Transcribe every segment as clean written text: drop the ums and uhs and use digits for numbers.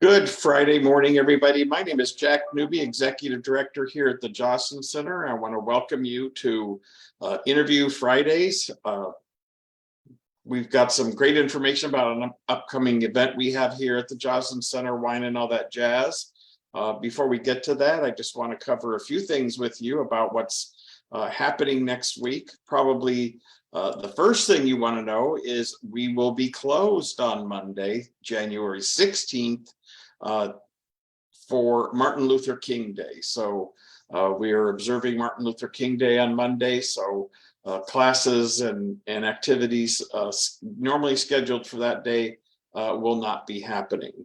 Good Friday morning, everybody. My name is Jack Newby, Executive Director here at the Joslyn Center. I want to welcome you to Interview Fridays. We've got some great information about an upcoming event we have here at the Joslyn Center, wine and all that jazz. Before we get to that, I just want to cover a few things with you about what's happening next week. Probably the first thing you want to know is we will be closed on Monday, January 16th, for Martin Luther King Day. So we are observing Martin Luther King Day on Monday. So classes and activities normally scheduled for that day will not be happening.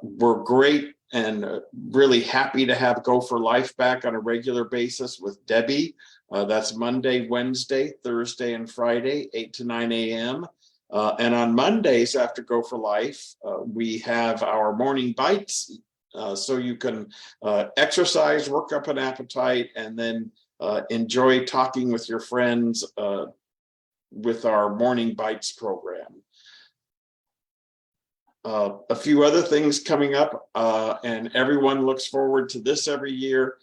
We're great and really happy to have Go for Life back on a regular basis with Debbie. That's Monday, Wednesday, Thursday, and Friday, 8 to 9 a.m. And on Mondays after Go for Life, we have our morning bites. So you can exercise, work up an appetite, and then enjoy talking with your friends with our Morning Bites program. A few other things coming up, and everyone looks forward to this every year.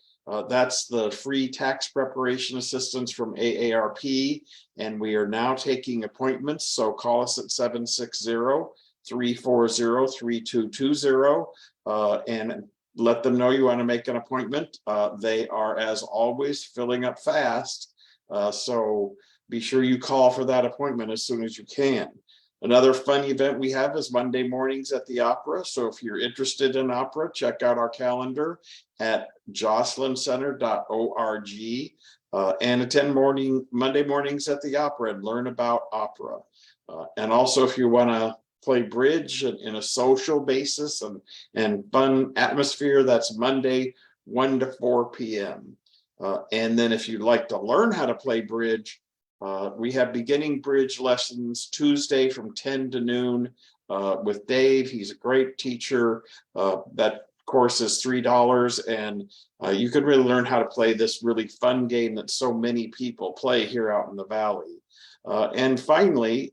That's the free tax preparation assistance from AARP, and we are now taking appointments. So call us at 760-340-3220 and let them know you want to make an appointment. They are, as always, filling up fast. So be sure you call for that appointment as soon as you can. Another fun event we have is Monday mornings at the opera. So if you're interested in opera, check out our calendar at joslyncenter.org and attend Monday mornings at the opera and learn about opera. And also, if you want to play bridge in a social basis and fun atmosphere, that's Monday 1 to 4 p.m. And then if you'd like to learn how to play bridge, we have beginning bridge lessons Tuesday from 10 to noon with Dave. He's a great teacher. That course is $3, and you can really learn how to play this really fun game that so many people play here out in the Valley. And finally,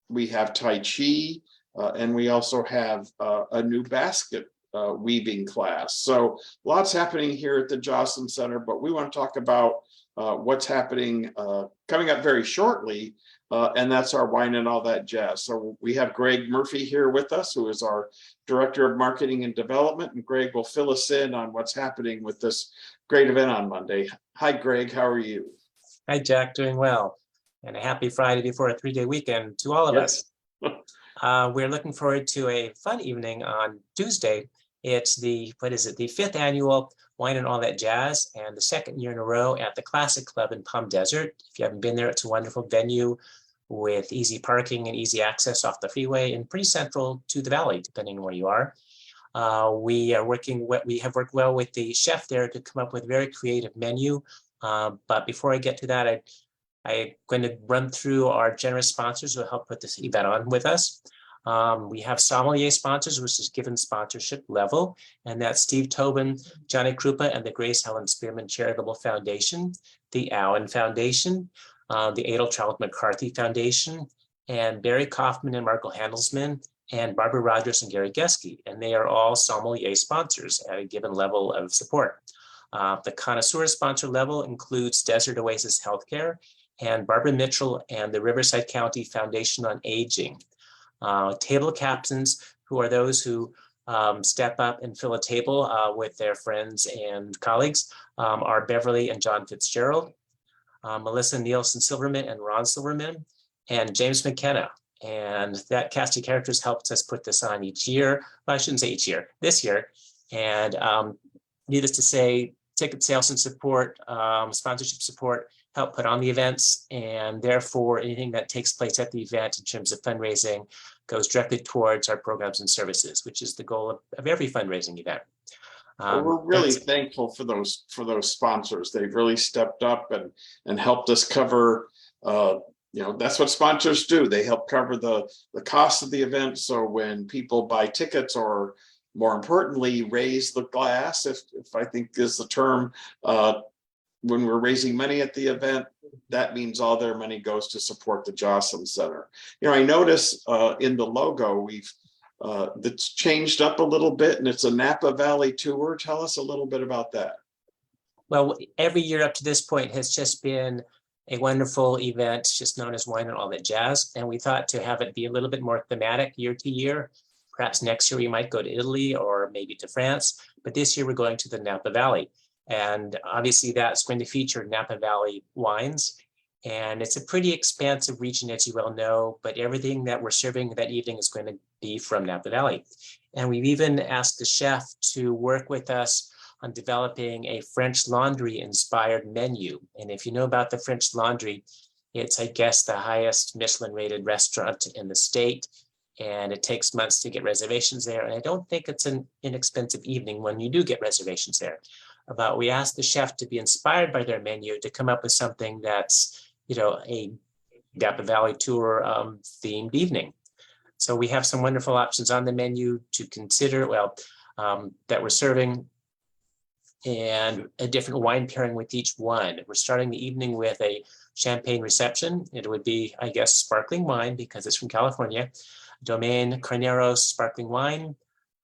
we have Tai Chi, and we also have a new basket weaving class. So lots happening here at the Joslyn Center, but we want to talk about what's happening coming up very shortly, and that's our wine and all that jazz. So we have Greg Murphy here with us, who is our Director of Marketing and Development, and Greg will fill us in on what's happening with this great event on Monday. Hi, Greg, how are you? Hi, Jack, doing well. And a happy Friday before a 3-day weekend to all of us. We're looking forward to a fun evening on Tuesday. It's the 5th annual Wine and All That Jazz, and the 2nd year in a row at the Classic Club in Palm Desert. If you haven't been there, it's a wonderful venue with easy parking and easy access off the freeway and pretty central to the valley, depending on where you are. We have worked well with the chef there to come up with a very creative menu. But before I get to that, I'm going to run through our generous sponsors who help put this event on with us. We have sommelier sponsors, which is given sponsorship level, and that's Steve Tobin, Johnny Krupa, and the Grace Helen Spearman Charitable Foundation, the Allen Foundation, the Adel Charles McCarthy Foundation, and Barry Kaufman and Marco Handelsman, and Barbara Rogers and Gary Geske, and they are all sommelier sponsors at a given level of support. The connoisseur sponsor level includes Desert Oasis Healthcare and Barbara Mitchell and the Riverside County Foundation on Aging. Table captains, who are those who step up and fill a table with their friends and colleagues, are Beverly and John Fitzgerald, Melissa Nielsen Silverman and Ron Silverman, and James McKenna. And that cast of characters helps us put this on each year. Well, I shouldn't say each year, this year. And needless to say, ticket sales and support, sponsorship support, help put on the events, and therefore anything that takes place at the event in terms of fundraising goes directly towards our programs and services, which is the goal of every fundraising event. Well, we're really thankful for those sponsors. They've really stepped up and helped us cover. That's what sponsors do. They help cover the cost of the event. So when people buy tickets, or more importantly, raise the glass, if I think is the term, when we're raising money at the event, that means all their money goes to support the Joslyn Center. I notice in the logo, we've that's changed up a little bit, and it's a Napa Valley tour. Tell us a little bit about that. Well, every year up to this point has just been a wonderful event, just known as Wine and All That Jazz. And we thought to have it be a little bit more thematic year to year. Perhaps next year we might go to Italy or maybe to France, but this year we're going to the Napa Valley. And obviously that's going to feature Napa Valley wines. And it's a pretty expansive region, as you well know, but everything that we're serving that evening is going to be from Napa Valley. And we've even asked the chef to work with us on developing a French Laundry inspired menu. And if you know about the French Laundry, it's, I guess, the highest Michelin rated restaurant in the state. And it takes months to get reservations there. And I don't think it's an inexpensive evening when you do get reservations there. But we asked the chef to be inspired by their menu to come up with something that's, a Napa Valley tour themed evening. So we have some wonderful options on the menu to consider, that we're serving, and a different wine pairing with each one. We're starting the evening with a champagne reception. It would be, I guess, sparkling wine because it's from California. Domaine Carneros sparkling wine.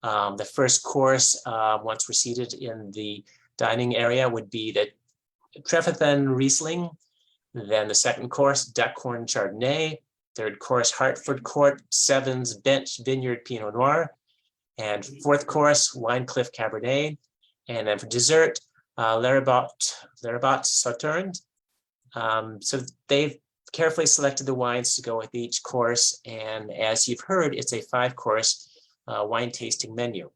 The first course, once we're seated in the dining area, would be the Trefethen Riesling. Then the second course, Duckhorn Chardonnay. Third course, Hartford Court Sevens Bench Vineyard Pinot Noir. And fourth course, Winecliff Cabernet. And then for dessert, Larabout Sauterne. So they've carefully selected the wines to go with each course. And as you've heard, it's a 5-course wine tasting menu.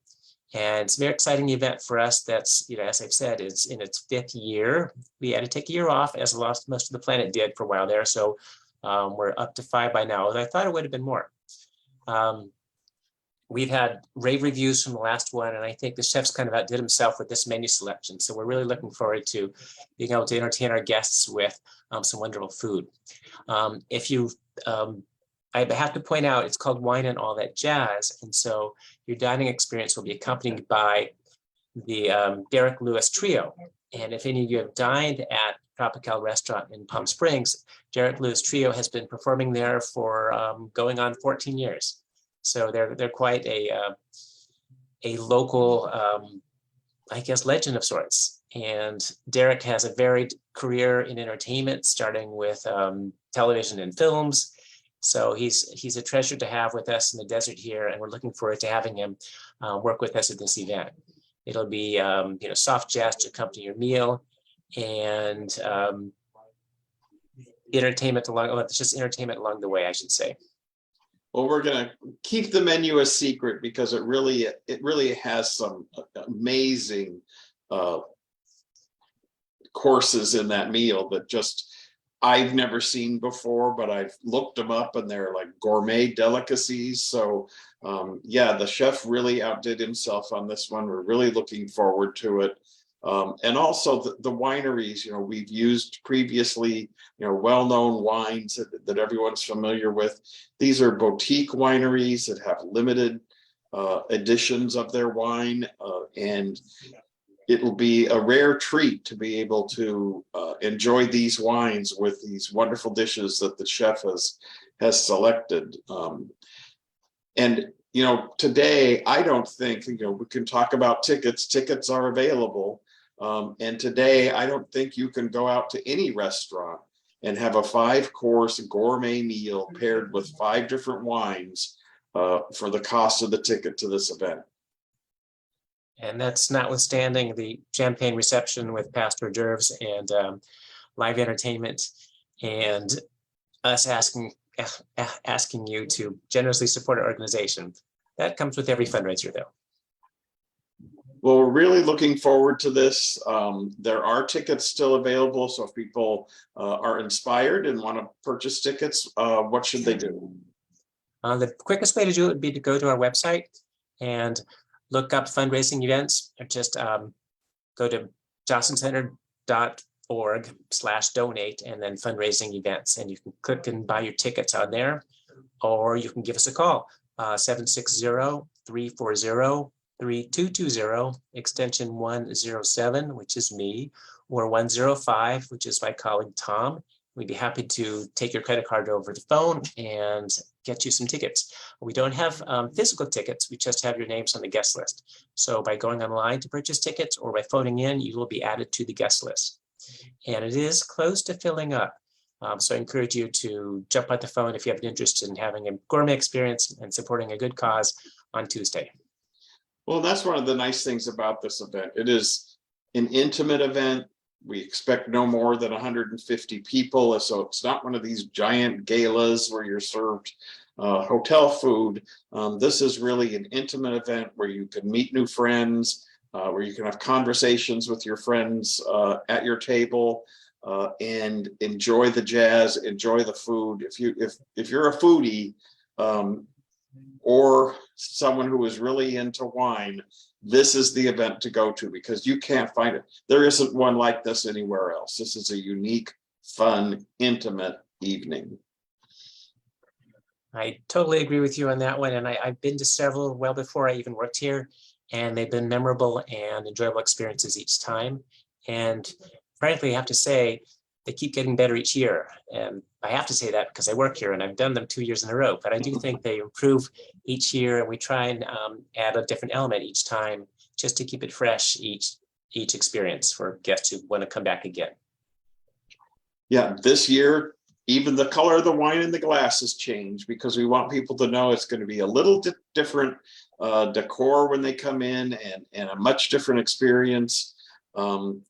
And it's a very exciting event for us. That's, as I've said, it's in its 5th year. We had to take a year off, as most of the planet did for a while there. So we're up to 5 by now. I thought it would have been more. We've had rave reviews from the last one, and I think the chef's kind of outdid himself with this menu selection. So we're really looking forward to being able to entertain our guests with some wonderful food. I have to point out, it's called Wine and All That Jazz. And so your dining experience will be accompanied by the Derek Lewis Trio. And if any of you have dined at Tropical Restaurant in Palm Springs, Derek Lewis Trio has been performing there for going on 14 years. So they're quite a local, I guess, legend of sorts. And Derek has a varied career in entertainment, starting with television and films. So he's a treasure to have with us in the desert here, and we're looking forward to having him work with us at this event. It'll be soft jazz to accompany your meal, and entertainment along the way, I should say. Well, we're going to keep the menu a secret because it really has some amazing courses in that meal that just I've never seen before, but I've looked them up and they're like gourmet delicacies. So the chef really outdid himself on this one. We're really looking forward to it. And also the wineries, we've used previously, well-known wines that everyone's familiar with. These are boutique wineries that have limited editions of their wine, and it will be a rare treat to be able to enjoy these wines with these wonderful dishes that the chef has selected. And today, I don't think, we can talk about tickets. Tickets are available. And today, I don't think you can go out to any restaurant and have a 5-course gourmet meal paired with 5 different wines for the cost of the ticket to this event. And that's notwithstanding the champagne reception with past hors d'oeuvres and live entertainment, and us asking you to generously support our organization. That comes with every fundraiser, though. Well, we're really looking forward to this. There are tickets still available, so if people are inspired and want to purchase tickets, what should they do? The quickest way to do it would be to go to our website and look up fundraising events, or just go to joslyncenter.org/donate and then fundraising events, and you can click and buy your tickets on there, or you can give us a call, 760-340-3220, extension 107, which is me, or 105, which is my colleague Tom. We'd be happy to take your credit card over the phone and get you some tickets. We don't have physical tickets. We just have your names on the guest list. So by going online to purchase tickets or by phoning in, you will be added to the guest list. And it is close to filling up. So I encourage you to jump on the phone if you have an interest in having a gourmet experience and supporting a good cause on Tuesday. Well, that's one of the nice things about this event. It is an intimate event. We expect no more than 150 people. So it's not one of these giant galas where you're served hotel food. This is really an intimate event where you can meet new friends, where you can have conversations with your friends at your table and enjoy the jazz, enjoy the food. If you're a foodie or someone who is really into wine, this is the event to go to because you can't find it. There isn't one like this anywhere else. This is a unique, fun, intimate evening. I totally agree with you on that one. And I've been to several well before I even worked here, and they've been memorable and enjoyable experiences each time. And frankly, I have to say, they keep getting better each year. And I have to say that because I work here and I've done them 2 years in a row, but I do think they improve each year, and we try and add a different element each time just to keep it fresh each experience for guests who want to come back again. Yeah, this year, even the color of the wine in the glass has changed because we want people to know it's going to be a little different decor when they come in and a much different experience.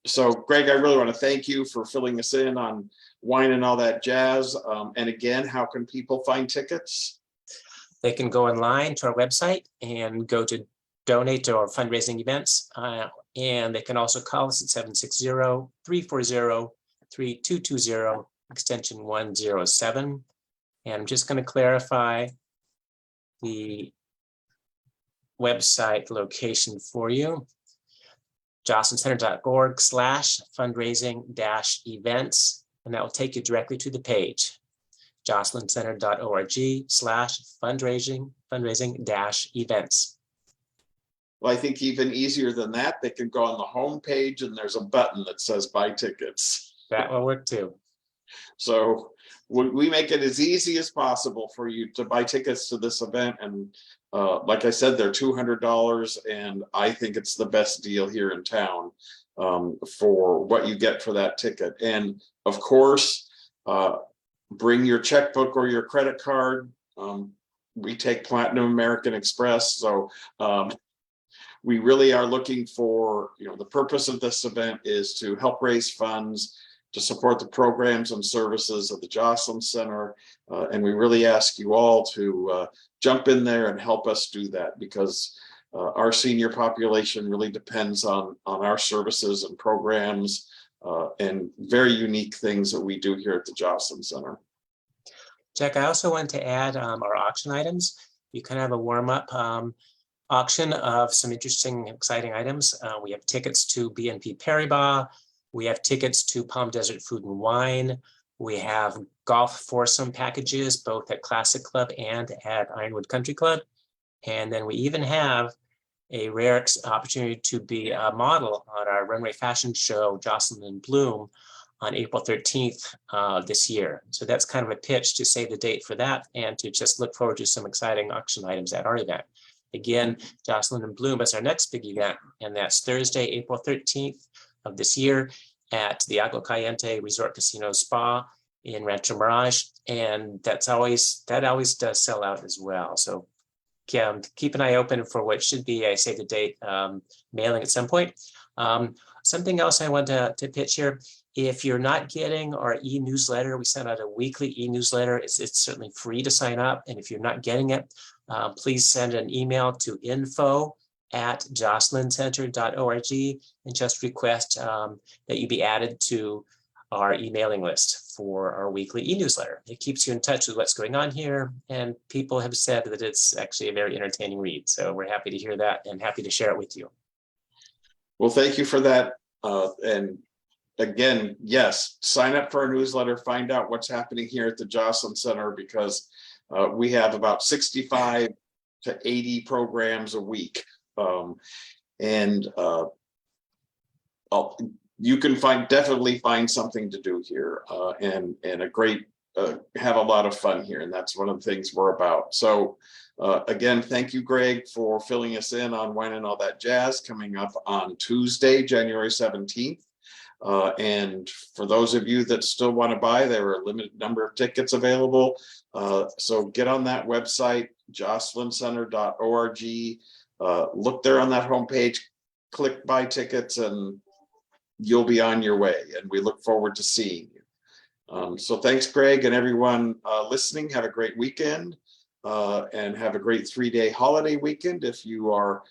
So Greg, I really want to thank you for filling us in on wine and all that jazz. And again, how can people find tickets? They can go online to our website and go to donate to our fundraising events. And they can also call us at 760-340-3220, extension 107. And I'm just going to clarify the website location for you. joslyncenter.org/fundraising-events, and that will take you directly to the page. joslyncenter.org/fundraising-events. Well, I think even easier than that, they can go on the home page and there's a button that says buy tickets. That will work too. So we make it as easy as possible for you to buy tickets to this event. And like I said, they're $200, and I think it's the best deal here in town for what you get for that ticket. And of course, bring your checkbook or your credit card. We take Platinum American Express. So we really are looking for, the purpose of this event is to help raise funds to support the programs and services of the Joslyn Center. And we really ask you all to jump in there and help us do that, because our senior population really depends on our services and programs and very unique things that we do here at the Joslyn Center. Jack, I also want to add our auction items. You can have a warm-up auction of some interesting, exciting items. We have tickets to BNP Paribas. We have tickets to Palm Desert Food and Wine. We have golf foursome packages, both at Classic Club and at Ironwood Country Club. And then we even have a rare opportunity to be a model on our runway fashion show, Joslyn in Bloom, on April 13th this year. So that's kind of a pitch to save the date for that and to just look forward to some exciting auction items at our event. Again, Joslyn in Bloom is our next big event, and that's Thursday, April 13th of this year at the Agua Caliente Resort Casino Spa in Rancho Mirage. And that always does sell out as well. So keep an eye open for what should be a save the date mailing at some point. Something else I want to pitch here. If you're not getting our e-newsletter, we send out a weekly e-newsletter. It's certainly free to sign up. And if you're not getting it, please send an email to info@joslyncenter.org and just request that you be added to our emailing list for our weekly e-newsletter. It keeps you in touch with what's going on here, and people have said that it's actually a very entertaining read. So we're happy to hear that and happy to share it with you. Well, thank you for that. And again, yes, sign up for our newsletter, find out what's happening here at the Joslyn Center, because we have about 65 to 80 programs a week. You can definitely find something to do here and a great have a lot of fun here, and that's one of the things we're about. So again, thank you, Greg, for filling us in on Wine and All That Jazz coming up on Tuesday, January 17th. And for those of you that still want to buy, there are a limited number of tickets available. So get on that website, joslyncenter.org. Look there on that homepage, click buy tickets, and you'll be on your way. And we look forward to seeing you. So thanks, Greg, and everyone listening. Have a great weekend and have a great 3-day holiday weekend. If you are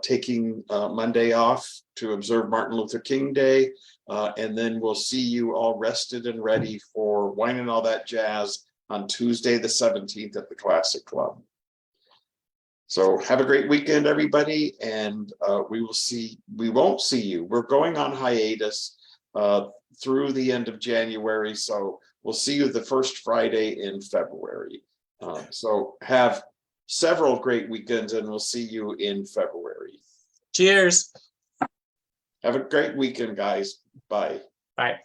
taking Monday off to observe Martin Luther King Day, and then we'll see you all rested and ready for Wine and All That Jazz on Tuesday, the 17th at the Classic Club. So have a great weekend, everybody, and we won't see you. We're going on hiatus through the end of January, so we'll see you the first Friday in February. So have several great weekends, and we'll see you in February. Cheers. Have a great weekend, guys. Bye. Bye.